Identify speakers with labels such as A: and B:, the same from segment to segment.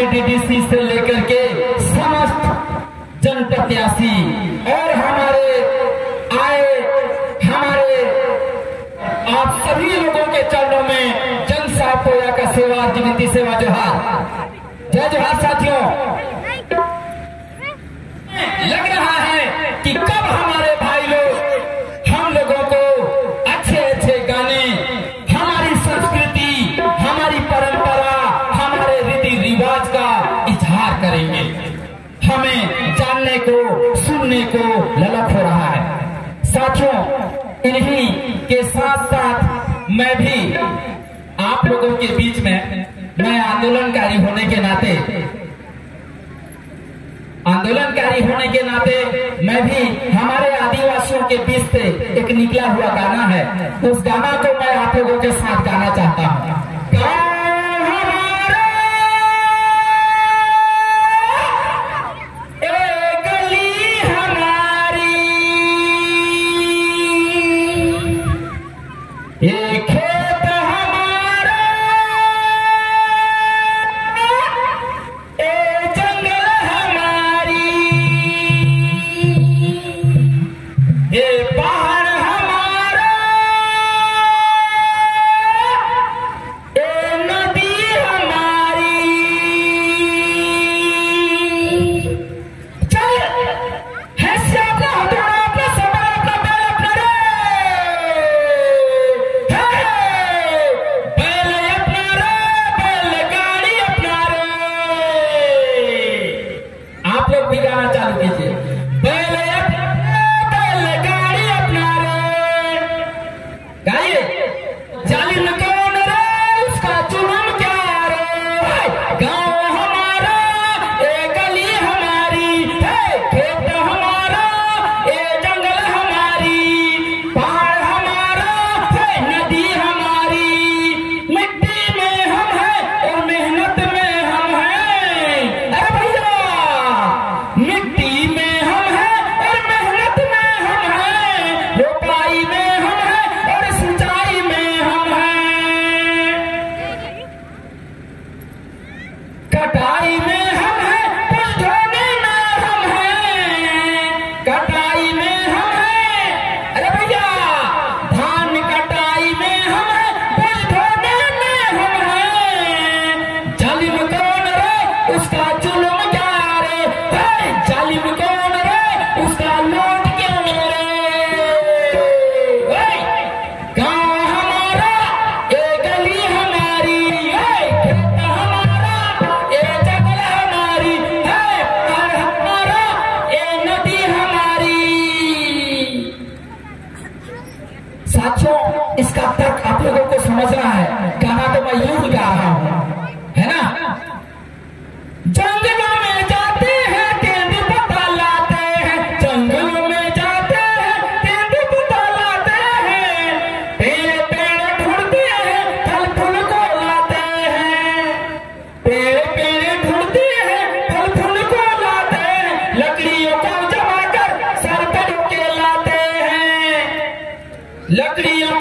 A: के डीडीसी से लेकर के समस्त जनप्रत्याशी और हमारे आप सभी लोगों के चरणों में जन सापोया का सेवा जीवित सेवा जोहार। जय जोहार साथियों। लग रहा है कि कब हमारे भाई लोग हम लोगों को अच्छे अच्छे गाने, हमारी संस्कृति, हमारी परंपरा, हमारे रीति रिवाज का इजहार करेंगे। हमें जानने को, सुनने को ललक हो रहा है साथियों। इन्हीं के साथ साथ मैं भी आप लोगों के बीच में, मैं आंदोलनकारी होने के नाते मैं भी हमारे आदिवासियों के बीच से एक निकला हुआ गाना है, उस गाना को मैं आप लोगों के साथ गाना चाहता हूँ। इसका तर्क आप लोगों को समझना है। गाना तो मैं यूं ही गा रहा हूं, है ना। जंगलों में जाते हैं तेंदुपत्ता लाते हैं, जंगलों में जाते हैं तेंदुपत्ता लाते हैं, पेड़ पेड़ ढूंढते हैं फल फूल को लाते हैं, पेड़ पेड़ ढूंढते हैं फल फूल को लाते हैं, लकड़ियों को जमा कर सर पे ढोके लाते हैं, लकड़ियों को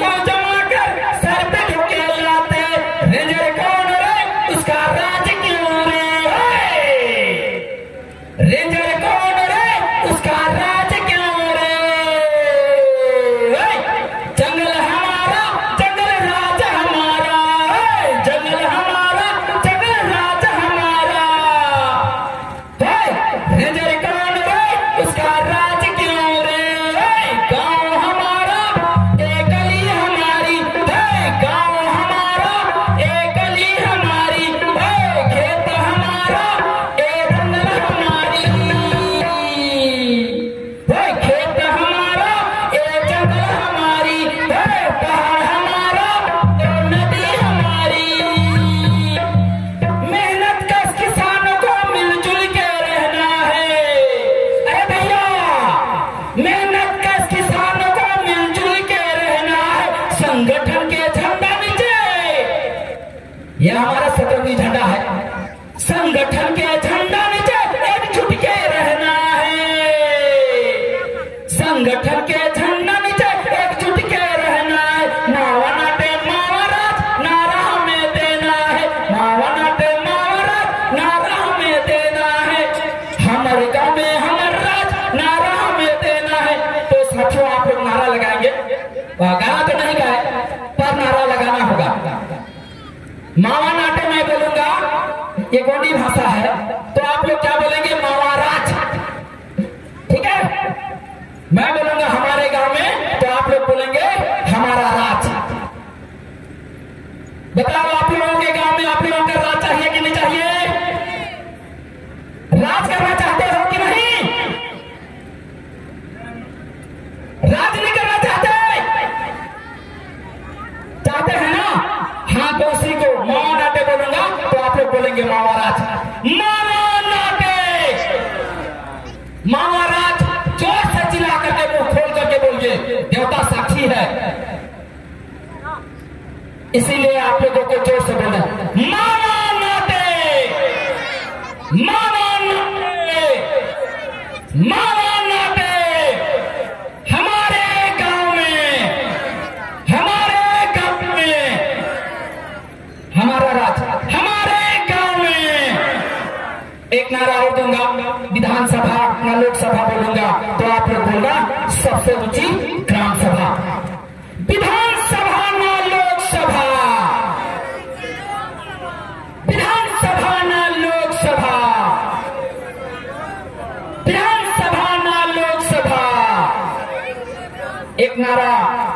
A: गाना तो नहीं गाए पर नारा लगाना होगा। मावा नाटे मैं बोलूंगा, ये गोंडी भाषा है, तो आप लोग क्या बोलेंगे? मावा राज। ठीक है, मैं बोलूंगा हमारे गांव में, तो आप लोग बोलेंगे हमारा राज। बताओ आप लोगों के गांव में आप लोगों का राज चाहिए कि नहीं चाहिए? राज करना चाहते हो कि नहीं? राज नहीं करना चाहते? चाहते हैं ना? हाँ, तो उसी को मावा नाटे बोलूंगा तो आप लोग बोलेंगे मावा राज। मावा नाटे, मावा राज जोर से चिल्ला करके मुंह खोल करके बोलिए, देवता साक्षी है। इसीलिए आप लोगों को जोर से बोलना, मावा नाटे, मावा नाटे, मावा नाटे। हमारे गांव में, हमारे गांव में हमारा राज, हमारे गांव में। एक नारा और दूंगा, विधानसभा ना लोकसभा बोलूंगा तो आप लोग बोलना सबसे ऊंची ग्राम सभा। विधानसभा ना लोकसभा, विधानसभा ना लोकसभा, विधानसभा ना लोकसभा। एक नारा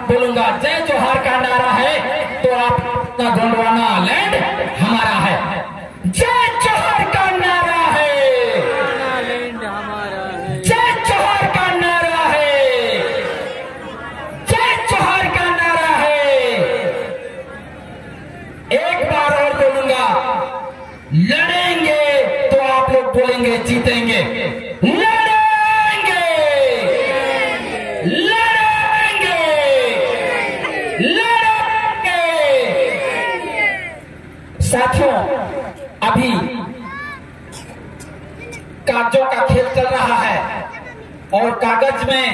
A: बोलूंगा, जय जोहार का नारा है तो आपका गोंडवाना लैंड हमारा है। जय जोहार का नारा है, जय जोहार का नारा है, जय जोहार का नारा है। एक बार और बोलूंगा, लड़ेंगे तो आप लोग बोलेंगे जीतेंगे। लड़ेंगे, लड़ेंगे, लड़ेंगे। साथियों, अभी कागजों का खेल चल रहा है और कागज में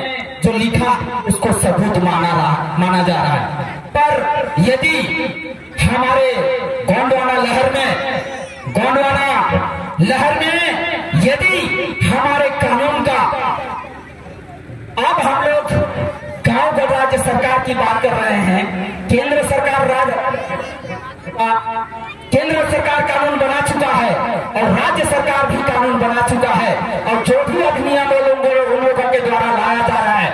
A: जो लिखा उसको सबूत माना जा रहा है। पर यदि हमारे गोंडवाना लहर में, गोंडवाना लहर में यदि हमारे कानून का, अब हम लोग गांव व राज्य सरकार की बात कर रहे हैं, केंद्र सरकार कानून बना चुका है और राज्य सरकार भी कानून बना चुका है, और जो भी अधिनियम उन लोगों के द्वारा लाया जा रहा है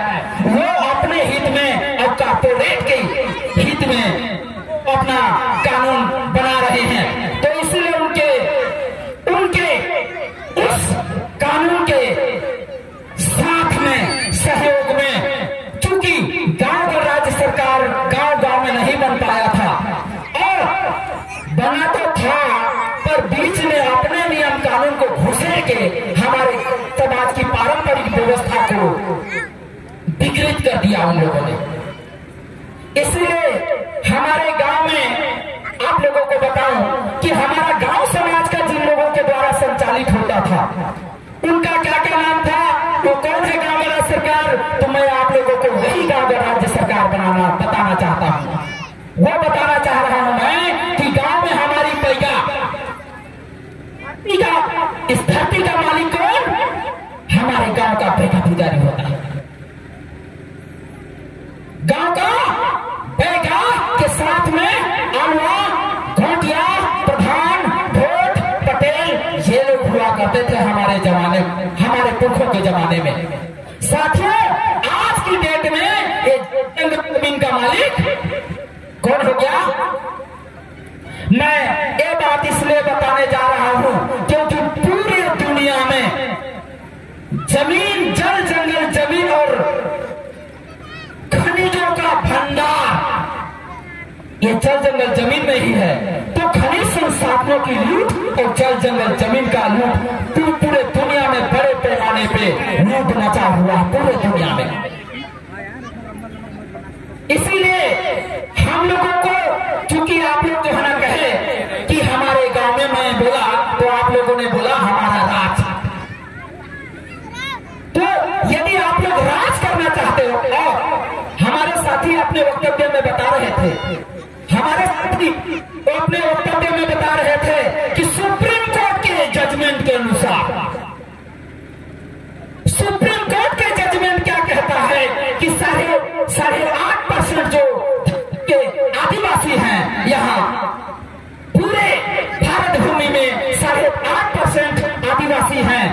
A: वो अपने हित में और कॉर्पोरेट के हित में अपना कानून बना रहे हैं। तो इसलिए उनके उस कानून के साथ में, सहयोग में, चूंकि गांव और राज्य सरकार गांव में नहीं बन पाया था, और बना तो था पर बीच में अपने नियम कानून को घुसे के हमारे समाज की पारंपरिक व्यवस्था को विकृत कर दिया उन लोगों ने। इसलिए हमारे गांव में आप लोगों को बताऊं कि हमारा गांव समाज का जिन लोगों के द्वारा संचालित होता था उनका क्या क्या नाम था, वो कौन है गांव राज्य सरकार, तो मैं आप लोगों को वही गांव राज्य सरकार बताना चाहता हूं। वो बताना चाह रहा हूं मैं कि गांव में हमारी पैगा, इस धरती का मालिक कौन? हमारे गांव का पैगा पुजारी होता है। गांव का पैगा के साथ में अनवा, घोटिया, प्रधान, भोट, पटेल, ये लोग हुआ करते थे हमारे जमाने, हमारे पुरखों के जमाने में। साथियों, आज की डेट में ये जमीन का मालिक कौन हो गया? मैं ये बात इसलिए बताने जा रहा हूं क्योंकि पूरी दुनिया में जमीन, जल जंगल जमीन और खनिजों का भंडार ये जल जंगल जमीन में ही है। तो खनिज संसाधनों की लूट और जल जंगल जमीन का लूट पूरे दुनिया में बड़े पैमाने पे लूट मचा हुआ, पूरे दुनिया में। इसीलिए हम लोगों को, चूंकि आप लोग जो है ना कहे कि हमारे गांव में मैं बोला तो आप लोगों ने बोला हमारा राज, तो यदि आप लोग राज करना चाहते हो, और हमारे साथी अपने वक्तव्य में बता रहे थे, हमारे साथी अपने वक्तव्य में बता रहे थे कि सुप्रीम कोर्ट के जजमेंट के अनुसार, सुप्रीम कोर्ट के जजमेंट क्या कहता है कि 8.5% आदिवासी हैं,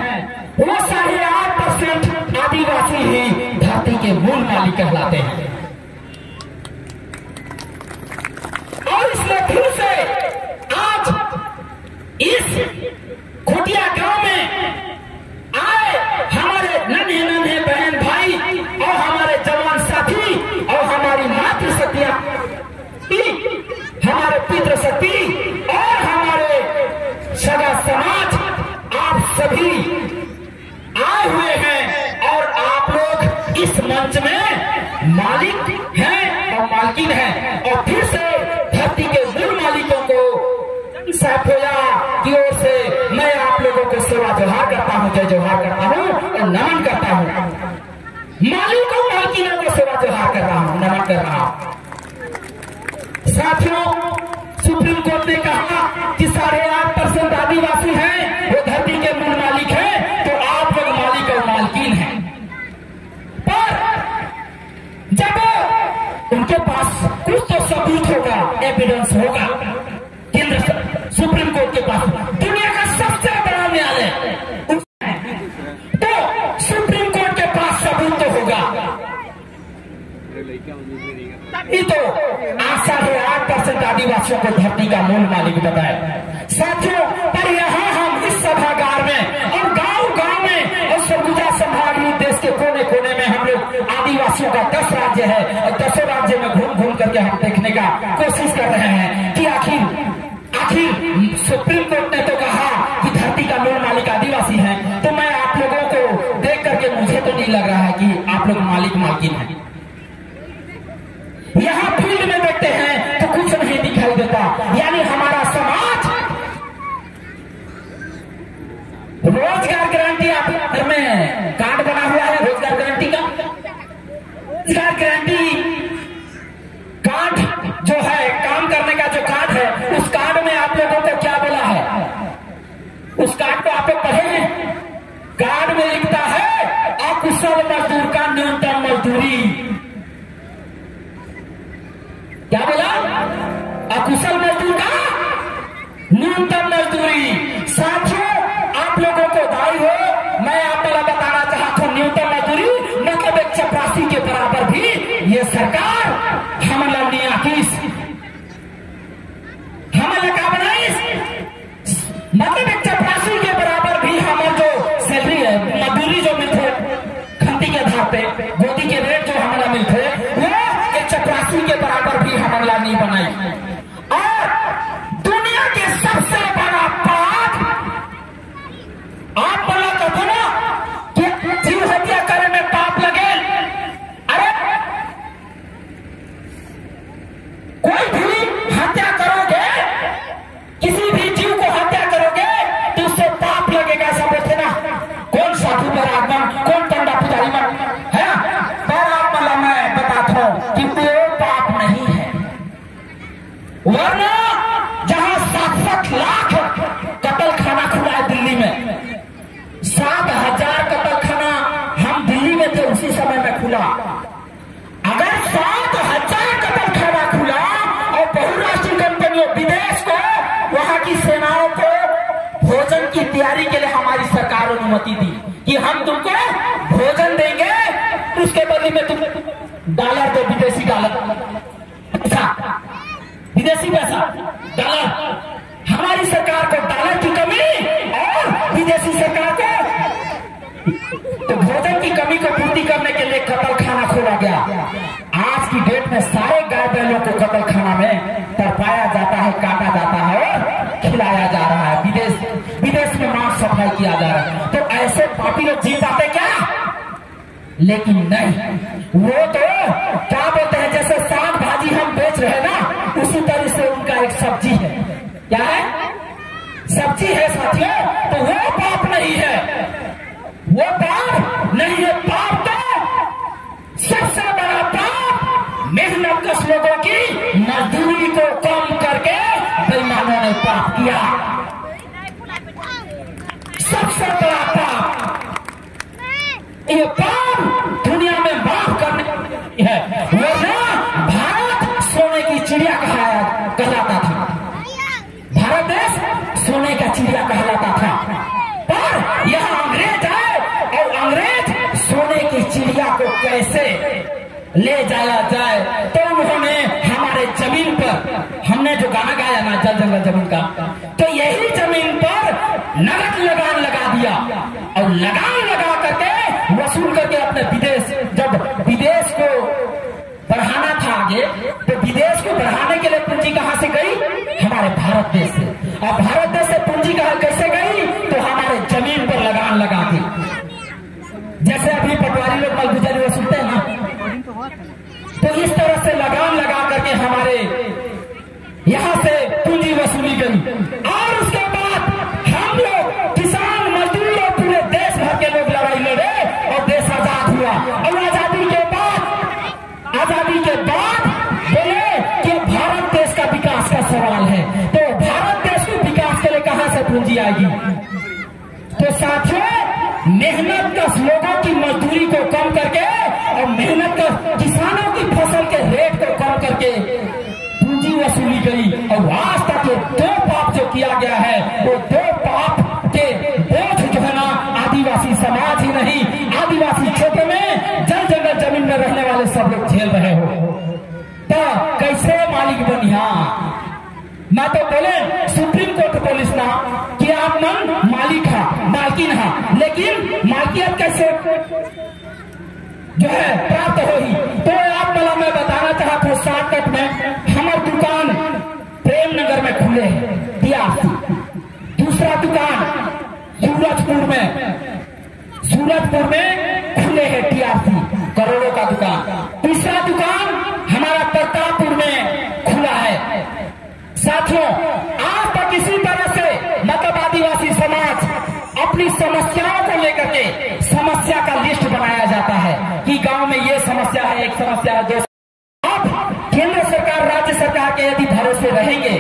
A: वो 8.5% आदिवासी ही धरती के मूल मालिक कहलाते हैं। और इसलिए फिर से आज इस खुटिया गांव में आए हमारे नन्हे नन्हे बहन भाई और हमारे जवान साथी और हमारी मातृशक्तियां, हमारे पितृशक्ति और हमारे सगा समाज, आप सभी आए हुए हैं और आप लोग इस मंच में मालिक हैं और मालकिन हैं। और फिर से धरती के मूल मालिकों को साफोया की ओर से मैं आप लोगों को सेवा जोहार करता हूं, जय जोहार करता हूं और नमन करता हूं। मालिकों मालकिनों को सेवा जोहार कर रहा हूं, नमन कर रहा हूं। साथियों, सुप्रीम कोर्ट ने कहा कि 8.5% आदिवासी हैं, वो धरती के मूल मालिक हैं, तो आप लोग मालिक और मालकिन हैं। पर जब उनके पास कुछ तो सबूत होगा, एविडेंस होगा, केंद्र सुप्रीम कोर्ट के पास दुनिया का सबसे बड़ा न्यायालय, तो सुप्रीम कोर्ट के पास सबूत तो होगा। ये तो 8.5% आदिवासियों को धरती का मूल मालिक बताए। साथियों, पर यहाँ हम इस सभागार में और गांव-गांव में और सरगुजा संभाग में देश के कोने कोने में हम लोग आदिवासियों का 10 राज्य है और 10 राज्य में घूम घूम करके हम देखने का कोशिश कर रहे हैं कि आखिर सुप्रीम कोर्ट ने तो कहा कि धरती का मूल मालिक आदिवासी है, तो मैं आप लोगों को देख करके मुझे तो नहीं लग रहा है कि आप लोग मालिक मालकिन हैं। यहाँ फील्ड में देखते हैं तो कुछ नहीं दिखाई देता, यानी हमारा समाज रोजगार गारंटी आपके घर में कार्ड बना हुआ है, रोजगार गारंटी का रोजगार गारंटी कार्ड जो है, काम करने का जो कार्ड है, उस कार्ड में आप लोगों को क्या बोला है? उस कार्ड को आप लोग पढ़े हैं? कार्ड में लिखता है अकुशल मजदूर का न्यूनतम मजदूरी। क्या बोला? अकुशल मजदूर का न्यूनतम मजदूरी। साथियों, आप लोगों को दाई हो, मैं आप लोग बताना चाहता हूं, न्यूनतम मजदूरी मतलब एक चपरासी के बराबर भी ये सरकार हमला का बनाइस, मतलब एक चपरासी के बराबर भी हमारे जो सैलरी है, मजदूरी जो मिलते खंती के आधार पे, गोदी के रेट जो हमारा मिलते, वो एक चपरासी के बराबर भी हमारा नहीं बनाई। और दुनिया के सबसे बड़ा पाप आप बोला तो बोला कि जीव हत्या करे में पाप लगे। अरे कोई भी हत्या करोगे, किसी भी जीव को हत्या करोगे तो उससे पाप लगेगा, ऐसा बोलते ना। कौन साधु परात्मा, कौन पंडा पुजारी है, परात्मा मैं बताता हूं कि वो पाप नहीं है। वरना जहां 7-7 लाख कत्ल खाना खुला है दिल्ली में, 7,000 कत्ल खाना हम दिल्ली में थे उसी समय में खुला। अगर 7,000 कत्ल खाना खुला और बहुराष्ट्रीय कंपनियों विदेश को, वहां की सेनाओं को भोजन की तैयारी के लिए हमारी सरकार अनुमति दी कि हम तुमको भोजन देंगे, उसके बदले में तुम डॉलर दो, विदेशी डॉलर, विदेशी पैसा डॉलर। हमारी सरकार को डॉलर की कमी और विदेशी सरकार को तो भोजन की कमी को पूर्ति करने के लिए कत्ल खाना खोला गया। आज की डेट में सारे गाय बैलों को कत्ल खाना में तरपाया जाता है, काटा जाता है और खिलाया जा रहा है। विदेश में मांस सप्लाई किया जा रहा है। तो ऐसे पापी लोग जी पाते क्या? लेकिन नहीं, वो तो क्या बोलते हैं, जैसे साग भाजी हम बेच रहे हैं ना, उसी तरह से उनका एक सब्जी है। क्या है? सब्जी है साथियों। तो वो पाप नहीं है, वो पाप नहीं है। पाप तो सबसे बड़ा पाप मेहनतकश लोगों की मजदूरी को कम करके बेईमानों ने पाप किया। सबसे बड़ा पाप ये पाप दुनिया में माफ करने है। वरना भारत सोने की चिड़िया कहलाता था, भारत देश सोने का चिड़िया कहलाता था। पर यह कैसे ले जाया जाए, तो उन्होंने हमारे जमीन पर, हमने जो गाना गाया ना जल जंगल जमीन का, तो यही जमीन पर नगद लगान लगा दिया और लगान लगा करके वसूल करके अपने विदेश, जब विदेश को बढ़ाना था आगे, तो विदेश को बढ़ाने के लिए पूंजी कहां से गई? हमारे भारत देश से। और भारत देश से पूंजी कहां कैसे गई? तो हमारे जमीन पर लगान लगा के, जैसे अभी पटवारी लोग मलगुजारी वसूलते हैं ना, तो इस तरह से लगान लगा करके हमारे यहां से पूंजी वसूली गई। और उसके बाद हम लोग किसान मजदूर और पूरे देश भर के लोग लड़ाई लड़े और देश आजाद हुआ। और आजादी के बाद बोले कि भारत देश का विकास का सवाल है, तो भारत देश को विकास के लिए कहां से पूंजी आएगी? तो साथियों, मेहनत कश लोगों की मजदूरी को कम करके और मेहनत कश किसानों की फसल के रेट को कम करके पूंजी वसूली गई। और आज तक ये दो पाप जो किया गया है, वो दो पाप के बोझ जो है ना, आदिवासी समाज ही नहीं, आदिवासी क्षेत्र में जल जंगल जमीन में रहने वाले सब लोग झेल रहे हो। तो कैसे मालिक बनिया? मैं तो बोले सुप्रीम कोर्ट पुलिस ना कि आप मन मालिक है, मालकिन है, लेकिन मालकियत कैसे जो है प्राप्त होगी? तो आप मला मैं बताना चाहता हूँ शॉर्टकट में, हमारी दुकान प्रेम नगर में खुले है टीआरसी, दूसरा दुकान सूरजपुर में खुले है टीआरसी, करोड़ों का दुकान, तीसरा दुकान हमारा प्रतापपुर में खुला है। साथियों, आज तक इसी तरह से मतलब आदिवासी समाज अपनी समस्याओं को लेकर के समस्या का लिस्ट बनाया जाता है कि गांव में ये समस्या है, एक समस्या है, दो। अब केंद्र सरकार, राज्य सरकार के यदि भरोसे रहेंगे,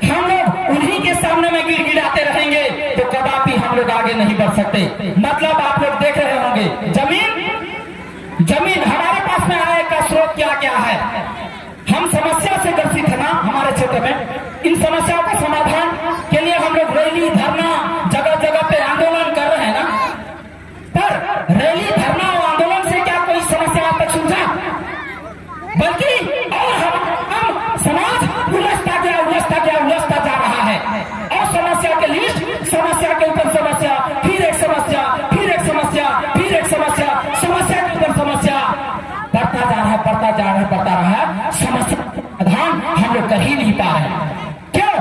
A: हम लोग उन्हीं के सामने में गिड़गिड़ाते रहेंगे, तो कदापि हम लोग आगे नहीं बढ़ सकते। मतलब आप लोग देख रहे होंगे जमीन हमारे पास में आय का स्रोत क्या क्या है। हम समस्या से ग्रसित है ना हमारे क्षेत्र में। इन समस्याओं का समाधान के लिए हम लोग रैली धरना जगह जगह पे आंदोलन कर रहे हैं ना, पर रैली धरना और आंदोलन से क्या कोई समस्या आप तक सुलझा? बल्कि और हम समाज उलझता जा रहा है। और समस्या के लिस्ट, समस्या के ऊपर समस्या, फिर एक समस्या, फिर एक समस्या, फिर एक समस्या, समस्या के ऊपर समस्या, बढ़ता जा रहा है। समस्या समाधान हम लोग कर ही नहीं पा रहे। क्यों?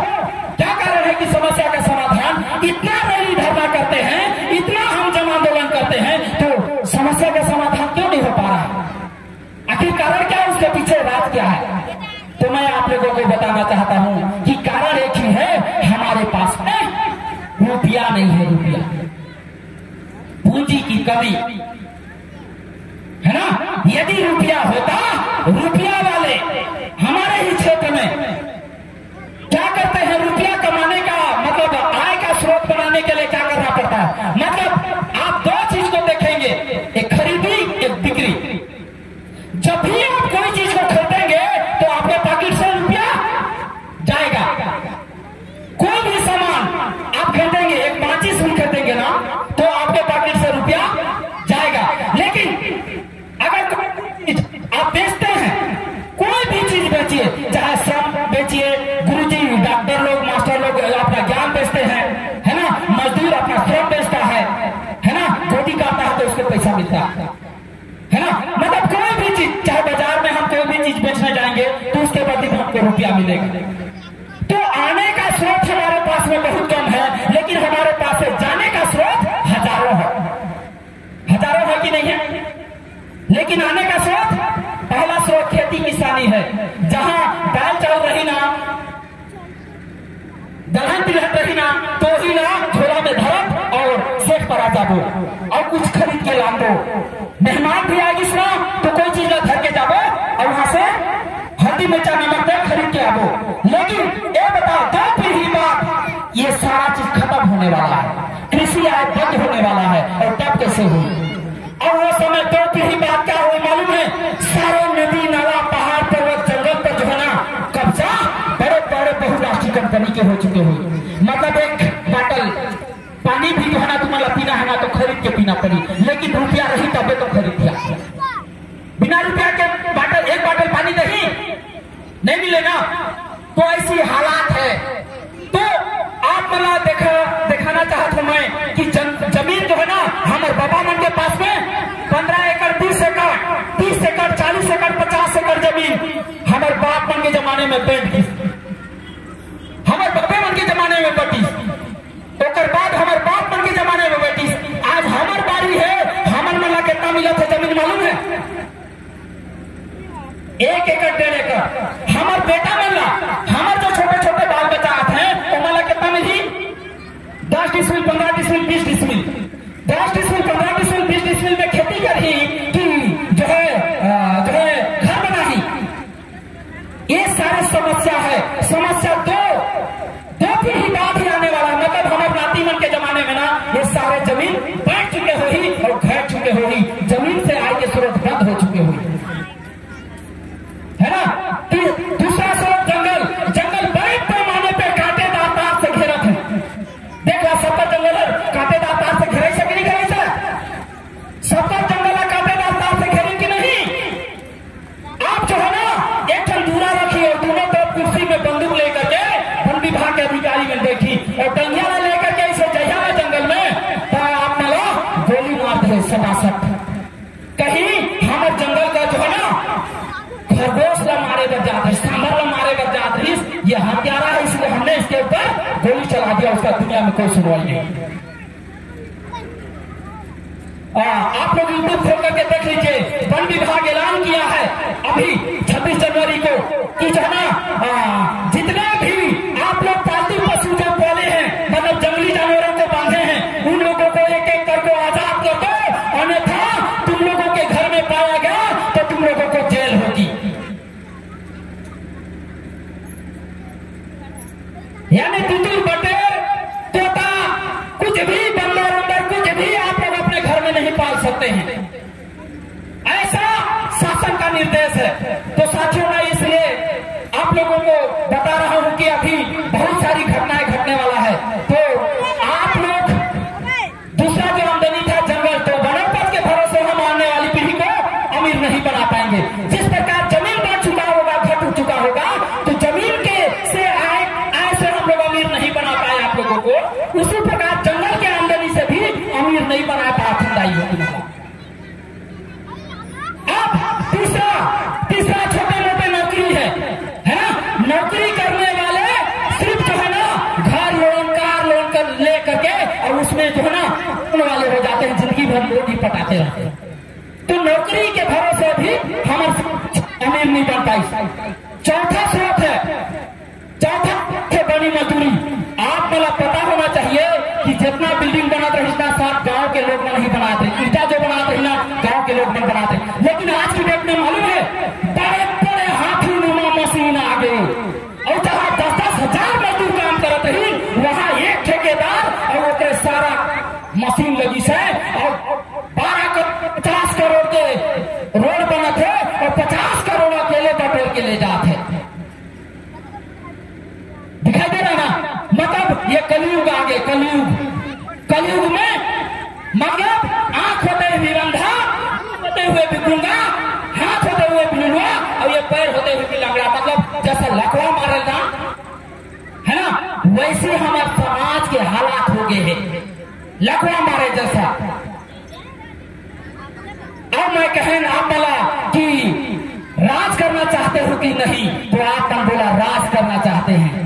A: क्या कारण है कि समस्या का समाधान? इतना रैली धरना करते हैं, इतना हम जन आंदोलन करते हैं, तो समस्या का समाधान क्यों नहीं हो पा रहा है? आखिर कारण क्या है? उसके पीछे राज क्या है? तो मैं आप लोगों को बताना चाहता हूं कि कारण एक ही है, हमारे पास में रुपया नहीं है। रुपया, पूंजी की कमी है ना। यदि रुपया होता, रुपया वाले हमारे ही क्षेत्र में क्या करते हैं? रुपया कमाने का मतलब आय का स्रोत बनाने के लिए क्या करना पड़ता है? मतलब आप दो चीज को देखेंगे, एक खरीदी, एक बिक्री। जब भी आप कोई चीज को खरीदेंगे तो आपके पॉकेट से रुपया जाएगा। कोई भी सामान आप खरीदेंगे, एक माचिस भी खरीदेंगे ना, तो आपके पॉकेट से रुपया जाएगा। लेकिन अगर आप बेचते हैं, कोई भी चीज बेचिए, चाहे श्रम बेचिए, गुरुजी, डॉक्टर लोग, मास्टर लोग अपना ज्ञान बेचते हैं, है ना, मजदूर अपना श्रम बेचता है ना, गोदी काटता है तो उसको पैसा मिलता है ना। मतलब कोई भी चीज, चाहे बाजार में हम कोई भी चीज बेचने जाएंगे तो उसके बदले में हमको रुपया मिलेगा। तो आने का स्रोत हमारे पास में बहुत कम है, लेकिन हमारे पास से जाने का स्रोत हजारों है कि नहीं है? लेकिन आने का स्रोत, पहला स्रोत खेती किसानी है। जहां बैल चल रही ना, दलहन तिलहन रही ना, तो ही ना झोला में धरप और सेठ पर आ जाबो और कुछ खरीद के ला दो। मेहमान भी आएगी सुना तो कोई चीज ना धर के जाबो और वहां से हल्दी मिर्चा नमक दे खरीद के आबो। लेकिन ये बताओ, 2 पीढ़ी बाद ये सारा चीज खत्म होने वाला है, कृषि आय बंद होने वाला है। और तब कैसे हुई? और वो समय 2 पीढ़ी बाद क्या हुई मालूम है? सारे नदी नाला पहाड़ पर्वत जंगल पर जो है ना कब्जा बड़े बड़े बहुराष्ट्रीय कंपनी के हो चुके हुए। मतलब एक बोतल पानी भी जो है ना तुम्हारा पीना है ना तो खरीद के पीना पड़ी, लेकिन रुपया रही तबे तो खरीद दिया। बिना रुपया के बाटल एक बाटल पानी नहीं मिलेगा। तो ऐसी हालात है। तो आप मला दिखाना चाहता हूं मैं कि जमीन जो है ना हमारे बाबा मन के पास में 15 एकड़ 20 एकड़ 30 एकड़ 40 एकड़ 50 एकड़ जमीन हमारे बाप मन के जमाने में बैठ गई, हमारे बाबे मन के जमाने में बटी, ओकर बाद हमारे बाप मन के जमाने में बटी। आज हमार बारी है, हमार मला कितना मिला था जमीन मालूम है? 1 एकड़ 1.5 एकड़। हमार बेटा मिला, हमारे जो छोटे छोटे बाल बच्चा हैं वो मला कितना मिली? 10 decimal 15 decimal 20 decimal 10 decimal 15 decimal 20 decimal में खेती करी कि जो है घर बनाई। ये सारी समस्या है। समस्या दो पीढ़ी बाद ही आने वाला, मतलब हमारे नाती मन के जमाने में ना ये सारे जमीन बैठ चुके होगी और घर चुके होगी, जमीन से आय के स्रोत बंद हो चुके होगी, है ना। दूसरा स्रोत जंगल बड़े पैमाने पे कांटेदार तार से घेरा थे। देखा 70 जंगल कांटेदार तार से घेरे से नहीं घेरे सर? 70 जंगल कांटेदार तार से घेरे कि नहीं? आप जो है ना एक दूरा रखी और दोनों तरफ कुर्सी में बंदूक लेकर के वन विभाग के अधिकारी में देखी और टंगिया लेकर के इसे जहिया में जंगल में तो आप न लो गोली मार दे सटासट। कहीं हमारे जंगल का जो है ना खरगोश ला मारे कर जाते, सांभर ला मारे कर जाते, ये हत्यारा है इसलिए हमने इसके ऊपर गोली चला दिया, उसका दुनिया में कोई सुनवाई नहीं। आप लोग यूट्यूब खोल करके देख लीजिए, वन विभाग ऐलान किया है अभी 26 जनवरी को कि जो है ना जितने भी आप लोग पालतू पशु जो पाले हैं, मतलब जंगली जानवरों को बांधे हैं, उन लोगों को एक एक करके आजाद कर दो, अन्यथा तुम लोगों के घर में पाया गया तो तुम लोगों को जेल होगी। यानी तितुर बटेर तोता कुछ भी बंदर कुछ भी आप लोग अपने घर में नहीं पाल सकते हैं, ऐसा शासन का निर्देश है। तो साथियों मैं इसलिए आप लोगों को बता रहा हूं कि अभी बहुत सारी घटनाएं घटने वाला है। तो आप लोग दूसरा जो आमदनी था जंगल, तो वनोपज के भरोसे हम आने वाली पीढ़ी को अमीर नहीं बना पाएंगे। जिस प्रकार जमीन बढ़ चुका होगा, घट चुका होगा, तो जमीन के से आय से हम लोग अमीर नहीं बना पाए आप लोगों को, उसी प्रकार जंगल के आमदनी से भी अमीर नहीं बना पाया ठंडाई होगी। अब तीसरा छोटे मोटे नौकरी है ना। नौकरी करने वाले सिर्फ जो है ना घर लोन कार लोन कर ले करके और उसमें जो है ना वाले हो जाते हैं, जिंदगी भर रोटी पटाते रहते हैं। तो नौकरी के भरोसे भी हमारे अमीर नहीं बन पाई। चौथा स्रोत है बड़ी मजदूरी। आप मला पता होना चाहिए कि जितना बिल्डिंग बनाते हैं इतना साफ गांव के लोग नहीं बनाते, ईटा जो बनाते हैं ना गांव के लोग नहीं बनाते। लेकिन आज की डेट में मालूम है बड़े बड़े हाथी नुमा मशीन आ गए और जहां 10-10 हजार मजदूर काम करते ही वहां एक ठेकेदार और उसके सारा मशीन लगी से और 50 करोड़ के रोड बना थे और 50 करोड़ अकेले बटोर के ले जाते। दिखाई दे रहा ना, मतलब ये कलयुग आ गए। कलयुग में मतलब आंख होते हुए अंधा, होते हुए भी गूंगा, हाथ होते हुए भी लुलुआ और ये पैर होते हुए भी लंगड़ा, मतलब जैसा लकवा मारे ना है ना, वैसे हमारे समाज के हालात हो गए हैं लकवा मारे जैसा। अब मैं कहन आप बोला कि राज करना चाहते हो कि नहीं, तो आप बोला राज करना चाहते हैं।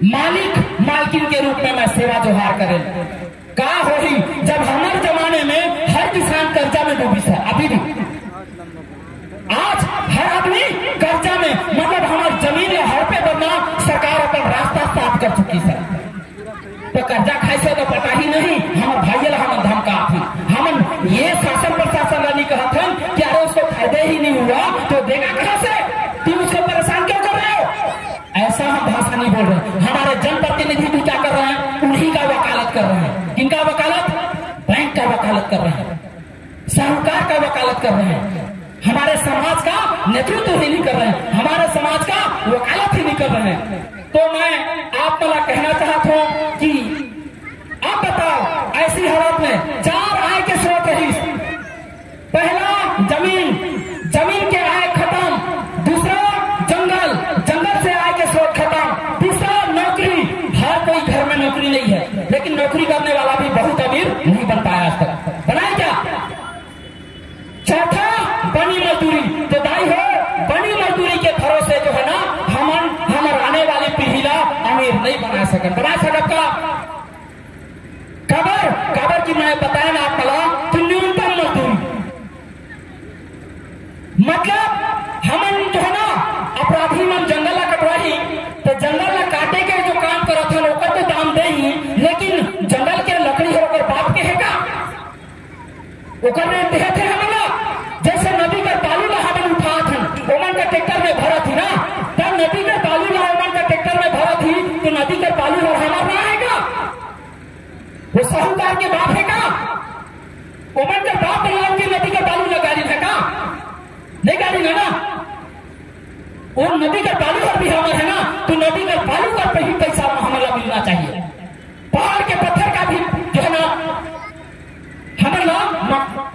A: मालकिन के रूप में मैं सेवा जोहार करें का हो ही। जब हमारे जमाने में हर किसान कर्जा में डूबी है, अभी भी आज हर आदमी कर्जा में, मतलब हमारी जमीन या हर पे बनना सरकार अपना रास्ता साफ कर चुकी है। तो कर्जा खाई से तो पता ही नहीं, हम भाई हम धमका थी, हम ये शासन प्रशासन नहीं कहा था कि अरे उसको फायदे ही नहीं हुआ तो देगा कहां से, तुम उसको परेशान क्यों कर रहे हो। ऐसा हम भाषा नहीं बोल रहे। हमारे जनप्रतिनिधि भी क्या कर रहे हैं, उन्हीं का वकालत कर रहे हैं। किनका वकालत? बैंक का वकालत कर रहे हैं, साहूकार का वकालत कर रहे हैं, हमारे समाज का नेतृत्व ही नहीं कर रहे हैं, हमारे समाज का वकालत ही नहीं कर रहे हैं। तो मैं आप मला कहना चाहता हूं कि आप बताओ ऐसी हालत में 4 आय के स्रोत है। पहला जमीन, वो करने देहे थे हमला जैसे नदी का बालू ला हमन उठा थी ओमन का ट्रैक्टर में भरा थी ना, तब नदी का बालू ला ओमन का ट्रैक्टर में भरा थी तो नदी का बालू ला हमारा ना आएगा, वो साहूकार के बाप है का? ओमन का बाप बनाओ के नदी का बालू ला गाड़ी है का? नहीं गाड़ी है ना, वो नदी का बालू पर भी हमारा है ना, तो नदी का बालू पर पे ही पैसा हमारा मिलना चाहिए, पहाड़ के पत्थर का भी जो है ना हमारा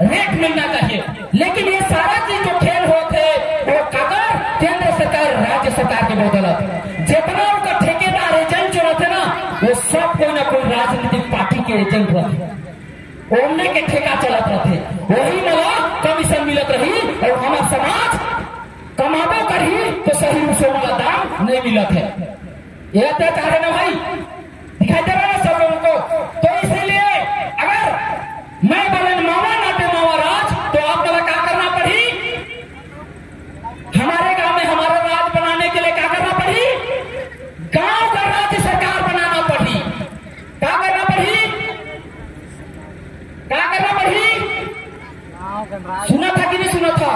A: रेट मिलना चाहिए। लेकिन ये सारा चीज जो खेल होते वो काकर केंद्र सरकार राज्य सरकार के बदौलत जितना उनका ठेकेदार एजेंट जो रहते ना वो सब कोई ना कोई राजनीतिक पार्टी के एजेंट रहते, ओमने के ठेका चलत रहते, वही मतलब कमीशन मिलत रही और हमारा समाज कमाबो करी तो सही रूप से वाला दाम नहीं मिलत है। ये अत्याचार है ना भाई, दिखाई दे रहा है सब लोगों को। तो इसीलिए अगर मैं बोले मावा नाते मावा राज तो आप बोला क्या करना पड़ी, हमारे गांव में हमारा राज बनाने के लिए क्या करना पड़ी, गांव का राज्य सरकार बनाना पड़ी। क्या करना पड़ी, क्या करना पड़ी, सुना था कि नहीं सुना था?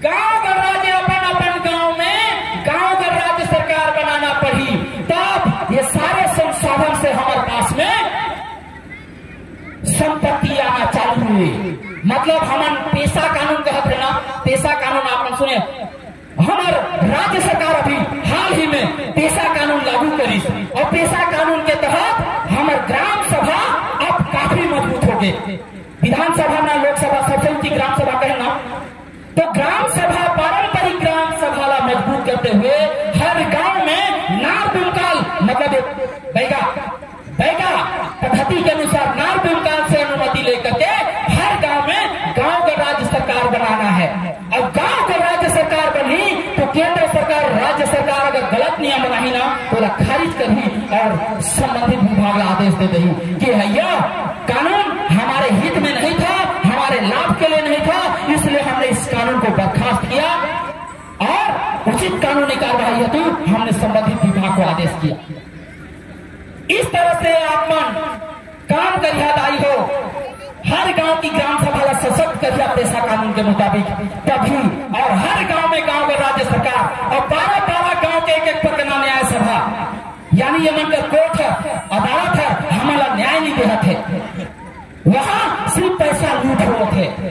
A: गांव का राज्य अपन अपन गांव में गांव का राज्य सरकार बनाना पड़ी, तब ये सारे संसाधन से हमारे पास में संपत्ति आना चालू हुई। मतलब हम पेशा कानून कहते हैं ना, पेशा कानून आपने सुने, हमारे राज्य सरकार अभी हाल ही में पेशा कानून लागू करी और पेशा कानून के तहत हमारे ग्राम सभा अब काफी मजबूत हो गए। विधानसभा ना लोकसभा सबसे ऊंची ग्राम सभा कहना, तो ग्राम सभा पारंपरिक ग्राम सभा ला मजबूत करते हुए हर गांव में नार बुनकाल मतलब बैगा पद्धति के अनुसार नार बुनकाल से अनुमति लेकर के हर गांव में गांव का राज्य सरकार बनाना है। अब गांव का राज्य सरकार बनी तो केंद्र सरकार राज्य सरकार अगर गलत नियम बनाई ना तो खारिज करी और संबंधित विभाग आदेश दे दी कि भैया कानून हमारे हित में नहीं था, हमारे लाभ के लिए नहीं था, इसलिए हमने इस कानून को बर्खास्त किया और उचित कानूनी कार्रवाई हेतु हमने संबंधित विभाग को आदेश किया। इस तरह से आप मन काम कर याद आई हो, हर गांव की ग्राम सभा सशक्त करिया पेशा कानून के मुताबिक तभी, और हर गांव में गांव का राज्य सरकार और 12 गांव के एक प्रकरण न्याय सभा यानी ये मनकर कोर्ट है, अदालत है, हमारा न्याय नहीं दे रहे थे, वहां सिर्फ पैसा लूट रहे थे।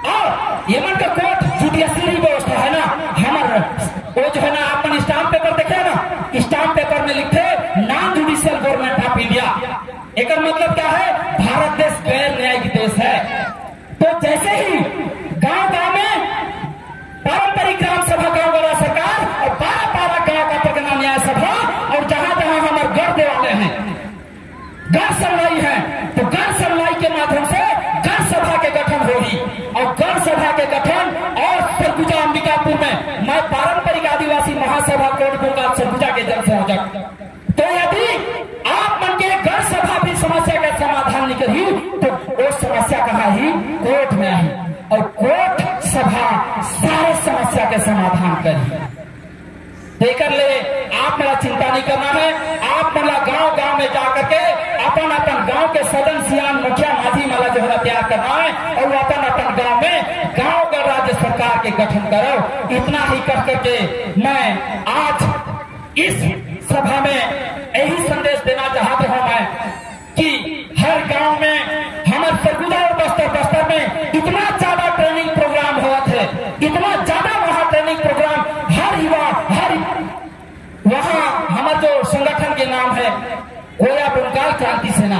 A: और ये मनकर कोर्ट जुडिशियरी व्यवस्था है ना, हमारा वो जो है ना अपन स्टाम्प पेपर देखे ना, स्टाम्प पेपर में लिखते non judicial government of India, एक मतलब क्या है, भारत देश गैर न्यायिक देश है। तो जैसे ही गांव में पारंपरिक ग्राम सभा गांव वाला सरकार और 12 गांव का प्रगना न्याय सभा और जहां जहां हमारे गढ़ देवाले हैं, गढ़ सुनवाई है, तो गढ़ सुनवाई के माध्यम से गढ़ सभा के गठन होगी और गढ़ सभा के गठन और सरगुजा अंबिकापुर में मैं पारंपरिक आदिवासी महासभा कोटबुंगा सरगुजा के जन संयोजक। तो यदि आप मन के गढ़ सभा भी समस्या का समाधान निकली तो वो समस्या कहाँ ही, कोर्ट में आई और कोर्ट सभा सारे समस्या के समाधान करी। देकर ले आप मेरा चिंता नहीं करना है, आप मेरा गांव गांव में जाकर के अपन अपन गांव के सदन सियान मुखिया माझी माला जो है तैयार करना है और अपन अपन गांव में गांव का राज्य सरकार के गठन करो। इतना ही कर करके मैं आज इस सभा में यही संदेश देना चाहता हूं मैं कि हर गांव में हमारे सरगुजा और बस्तर में इतना ज्यादा ट्रेनिंग प्रोग्राम हुआ थे, इतना ज्यादा वहां ट्रेनिंग प्रोग्राम हर युवा हर वहां हमारे जो संगठन के नाम है कोया बुनकाल क्रांति सेना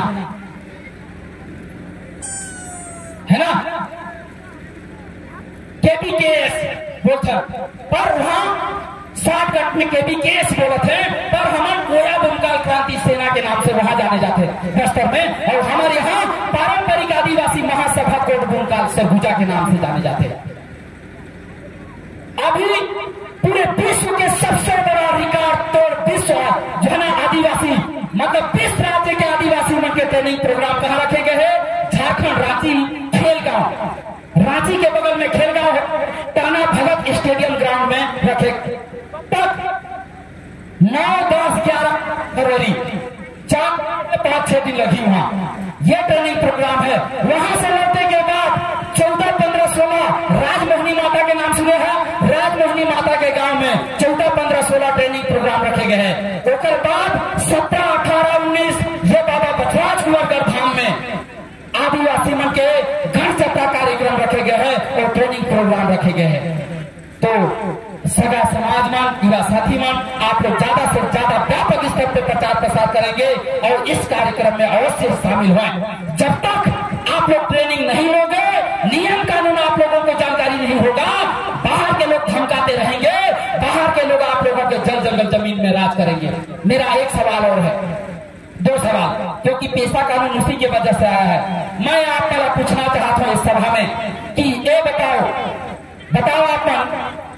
A: है ना, केबीकेएस बोलते पर वहां शॉर्टकट में केबीकेएस बोले थे, पर हम कोया बुनकाल क्रांति सेना के नाम से वहां जाने जाते बस्तर में, और हमारे यहाँ पारंपरिक आदिवासी महासभा कोट बुनकाल सरगुजा के नाम से जाने जाते। अभी पूरे विश्व के सबसे बड़ा रिकॉर्ड तोड़ विश्व जो है ना आदिवासी मतलब 20 राज्य के आदिवासी मन के ट्रेनिंग प्रोग्राम कहाँ रखे गए हैं, झारखंड रांची खेलगांव, रांची के बगल में खेलगांव टाना भगत स्टेडियम ग्राउंड में रखे। तब 9, 10, 11 फरवरी 4-5-6 दिन लगी वहां ये ट्रेनिंग प्रोग्राम है। वहां से लौटने के बाद 14, 15, 16 राजमोहिनी माता के नाम सुने हैं। राजमोहिनी माता के गांव में 14, 15, 16 ट्रेनिंग प्रोग्राम रखे गए हैं। उसके बाद 17, 18, 19 ये बाबा बचराज कुंवर धाम में आदिवासी मन के गण चर्चा कार्यक्रम रखे गए हैं और ट्रेनिंग प्रोग्राम रखे गए हैं। तो सगा समाज मन, युवा साथी मन, आप लोग ज्यादा से ज्यादा व्यापक स्तर पर प्रचार प्रसार करेंगे और इस कार्यक्रम में अवश्य शामिल हुए। जब तक आप लोग ट्रेनिंग नहीं लोगे, नियम कानून आप लोगों को जानकारी नहीं होगा, बाहर के लोग धमकाते रहेंगे, बाहर के लोग आप लोगों के जल जंगल जमीन में राज करेंगे। मेरा एक सवाल और है, 2 सवाल, क्योंकि पेशा कानून उसी की वजह से आया है। मैं आप पर पूछना चाहता हूं इस सभा में कि ये बताओ आप मन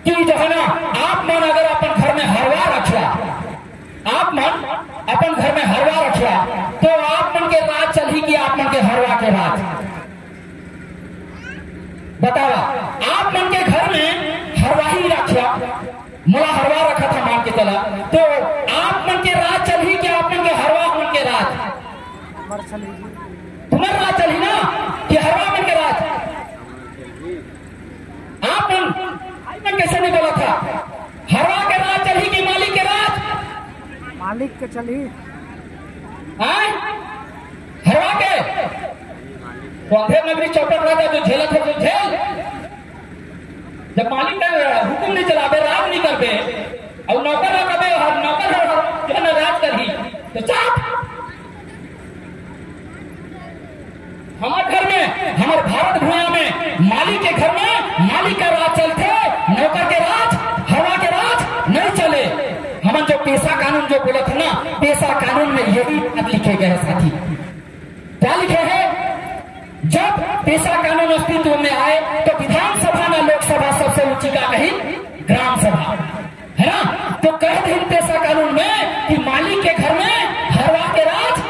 A: कि जो है ना, आप मन अगर अपन घर में हरवा रखला, आप मन अपन घर में हरवा रखला, तो आप मन के राज चल ही कि आप मन के हरवा के राज? बतावा, आप मन के घर में हरवा ही रखला, मोला हरवा रखा था मान के चला, तो आप मन के राज चल ही कि आप मन के हरवा मन के राज? तुम्हारा राज चल ही ना कि हरवा मन के राज? आप मन कैसे नहीं बोला था? हरवा के राज चल ही कि मालिक के राज?
B: मालिक के चली।
A: हरवा के तो अंधेर नगरी चौपट राजा जो झेला था जो झेल, जब मालिक का हुक्म नहीं चलावे, राज नहीं करते और नौकर रखे हर नौकर जो है ना राज कर ही, तो चाप हमारे घर में, हमारे भारत भूमि में मालिक के घर में मालिक का राज चलते, नौकर के राज, हवा के राज नहीं चले। हम जो पेशा कानून जो बोला था ना, पेशा कानून में यही बात लिखे गए हैं साथी। क्या लिखे हैं? जब पेशा कानून अस्तित्व में आए तो विधानसभा में लोकसभा सबसे ऊंची का कही ग्राम सभा है ना, तो कह दी पेशा कानून में कि मालिक के घर में हरवा के राज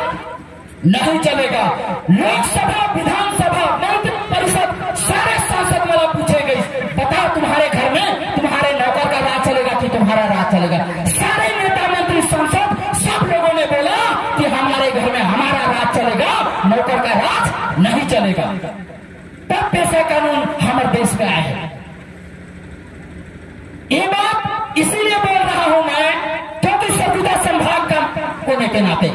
A: नहीं चलेगा। लोकसभा, विधानसभा, मंत्री परिषद सारे सांसद वाला पूछे गई, बताओ तुम्हारे घर में तुम्हारे नौकर का राज चलेगा कि तुम्हारा राज चलेगा? सारे नेता मंत्री सांसद सब लोगों ने बोला कि हमारे घर में हमारा राज चलेगा, नौकर का राज नहीं चलेगा। तब पेशा कानून हमारे देश में आए हैं। ये बात इसीलिए बोल रहा हूं मैं क्योंकि सरगुजा संभाग का होने के नाते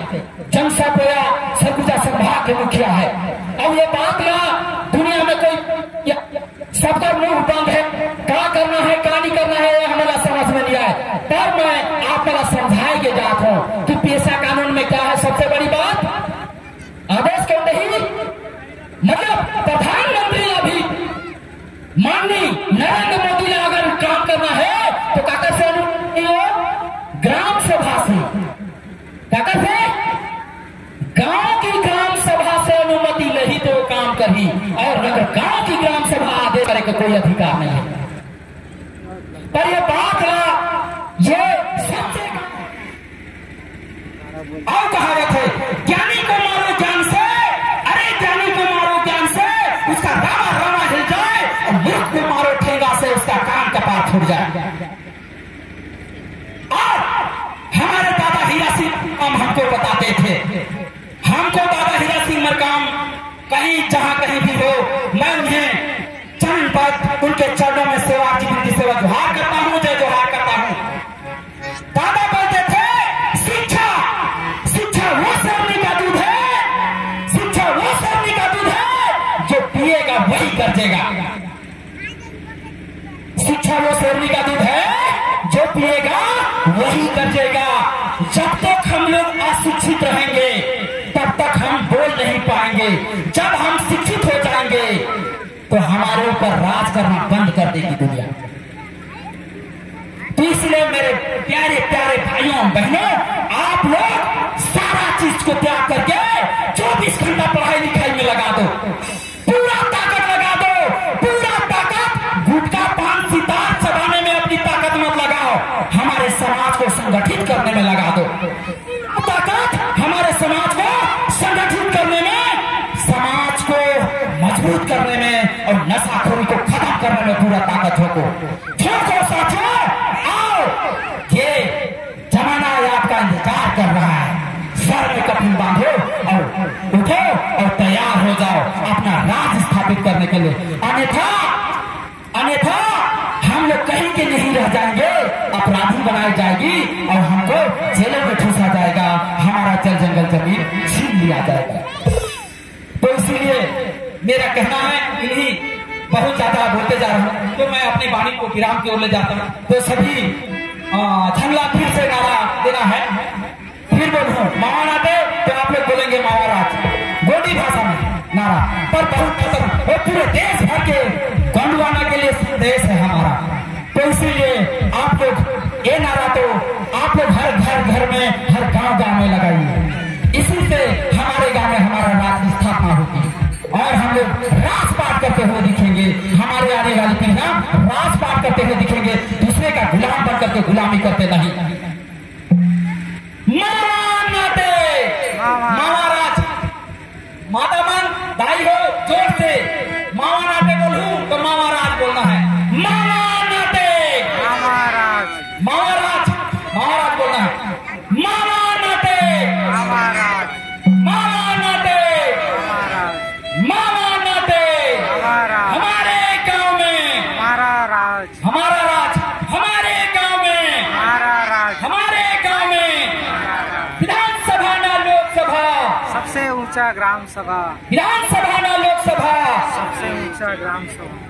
A: जमसा पोया सरगुजा संभाग के मुखिया है और ये बात ना दुनिया में कोई सबका मुंह बंद है, क्या करना है क्या नहीं करना है हमारा समझ में नहीं आए। पर मैं आप मेरा समझाएंगे जाता हूं कि पेशा कानून में क्या है। सबसे बड़ी बात, आदेश क्यों नहीं, मतलब प्रधानमंत्री अभी माननीय नरेंद्र मोदी ने अगर काम करना है तो काकर से ग्राम सभा से, काकर से गांव की ग्राम सभा से अनुमति नहीं तो काम करी, और अगर गांव की ग्राम सभा आदेश करे का कोई अधिकार नहीं है। पर यह बात है, ये सबसे और कहावत है, ज्ञानी को मारो ज्ञान से, अरे ज्ञानी को मारो ज्ञान से उसका रावा रावा हिल जाए, और मूर्ख को मारो ठेंगा से उसका कान कपाट छूट जाए। और हमारे दादा हीरा सिंह हमको बताते थे, हमको दादा हीरा सिंह मरकाम कहीं जहां कहीं भी हो, मैं उन्हें चरण पद उनके चरणों में सेवा की विनती सेवा जोहार करता हूं, जय जोहार करता हूं। दादा बोलते थे शिक्षा, शिक्षा वो शेरनी का दूध है, शिक्षा वो शेरनी का दूध है जो पिएगा वही गरजेगा। शिक्षा वो शेरनी का दूध है जो पिएगा वही गरजेगा। जब तक हम लोग अशिक्षित रहेंगे तब तक हम बोल नहीं पाएंगे। जब हम शिक्षित हो जाएंगे तो हमारे ऊपर राज करना बंद कर देगी दुनिया। तो इसलिए मेरे प्यारे प्यारे भाइयों बहनों, आप लोग सारा चीज को त्याग करके 24 घंटा पढ़ाई लिखाई में लगा दो, पूरा ताकत लगा दो, पूरा ताकत गुटखा पान सितार चबाने में अपनी ताकत मत लगाओ, हमारे समाज को संगठित करने में लगा दो। ताकत हमारे समाज को संगठित करने में, समाज को मजबूत करने में और नशाखोरी को खत्म करने में पूरा ताकत हो। छोड़ो साथियों, आओ, ये जमाना आपका इंतजार कर रहा है। सर में कफन बांधो और उठो और स्थापित करने के लिए। अन्यथा हम लोग कहीं के नहीं रह जाएंगे, अपराधी बनाई जाएगी और हमको जेलों में ठूसा जाएगा, हमारा जल जंगल जमीन छीन लिया जाएगा। तो इसीलिए मेरा कहना है, इन्हीं बहुत ज्यादा बोलते जा रहा हूँ तो मैं अपनी वाणी को विराम की ओर ले जाता हूँ। तो सभी झंगला फिर से नारा देना है, फिर बोलो मावा नाटे, तो आप लोग बोलेंगे मावा राज गोंडी भाषा में नारा, पर बहुत खतरनाक और पूरे देश भर के गोंडवाना के लिए संदेश है हमारा। तो इसीलिए आप लोग ये नारा तो आप लोग हर घर में, हर गांव में लगाइए। इसी से हमारे गांव में हमारा राज की स्थापना होगी और हम लोग राजपाट करते हुए दिखेंगे। हमारे आने वाली पीढ़ियां राजपाट करते हुए दिखेंगे, दूसरे का गुलाम बन करके गुलामी करते नहीं। महाराज माता मन दाई हो, जोर से मावा नाटे बोलूं तो मावा राज बोलना है। मावा नाटे
B: महाराज,
A: महाराज बोलना है। मावा नाटे
B: महाराज,
A: मावा नाटे मावा नाटे।
B: महाराज,
A: हमारे गांव में
B: हमारा राज,
A: हमारा राज, हमारे गांव में
B: हमारा राज,
A: हमारे गांव में
B: हमारा राज।
A: विधानसभा ना लोकसभा,
B: सबसे ऊंचा ग्राम सभा,
A: विधानसभा ना लोकसभा,
B: सबसे ऊंचा ग्राम सभा।